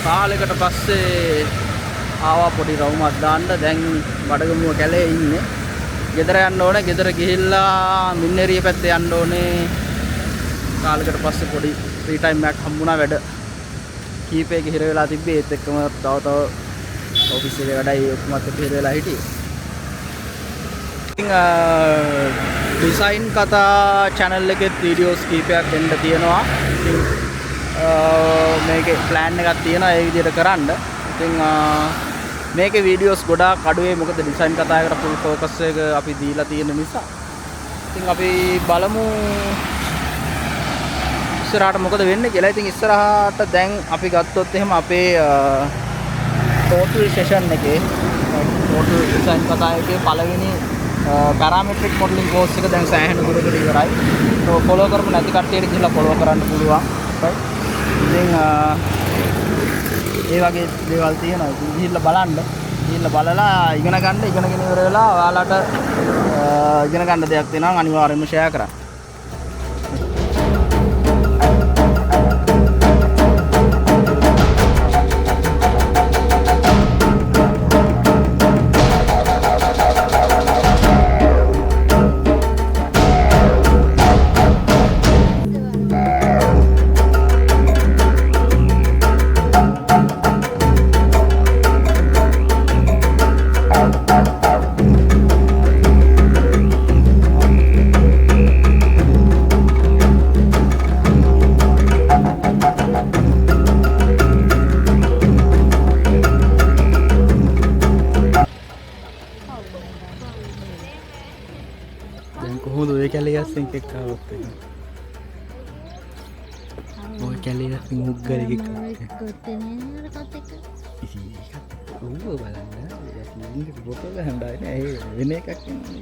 කාලයකට පස්සේ ආවා පොඩි රවුමක් දාන්න. දැන් බඩගමුව කැලේ ඉන්නේ. ගෙදර යන්න ඕනේ. ගෙදර ගිහිල්ලා මින්නේරිය පැත්තේ යන්න ඕනේ. කාලයකට පස්සේ පොඩි ෆ්‍රී ටයිම් එකක් හම්බුණා. වැඩ කීපයක හිර වෙලා තිබ්බේ. ඒත් එක්කම තව ඔෆිස් එකේ වැඩයි ඔක්කොමත් එක්ක හිර වෙලා හිටියේ. ඉතින් ඩිසයින් කතා channel එකේ වීඩියෝස් කීපයක් එන්න තියෙනවා. ඉතින් මේකේ plan එකක් තියෙනවා ඒ විදිහට කරන්න. ඉතින් මේකේ වීඩියෝස් ගොඩාක් අඩුවේ මොකද ඩිසයින් කතාවකට full focus එක අපි දීලා තියෙන නිසා. ඉතින් අපි බලමු ඉස්සරහට මොකද වෙන්නේ කියලා. ඉතින් ඉස්සරහට දැන් අපි ගත්තොත් එහෙම අපේ total session එකේ total ඩිසයින් කතාවේ පළවෙනි parametric modeling course එක දැන් සෑහෙන දුරකට ඉවරයි. ඒක follow කරමු නැති කට්ටියට ගිහලා follow කරන්න පුළුවන්. right. ඉතින් ඒ වගේ දේවල් තියෙනවා. ඉතින් ගිහිල්ලා බලන්න. ගිහිල්ලා බලලා ඉගෙනගෙන ඉවර වෙලා ඔයාලට ඉගෙන ගන්න දෙයක් තියෙනවා අනිවාර්යයෙන්ම share කරන්න. කොහොමද ඔය කැලේ අස්සෙන් එක්ක ආවොත් එහෙනම් ඔය කැලේ අස්සෙන් මුග්ගලෙක් එක්ක ඌව බලන්න ෆොටෝ ගහන්න නෑ වෙන එකක් නෙමෙයි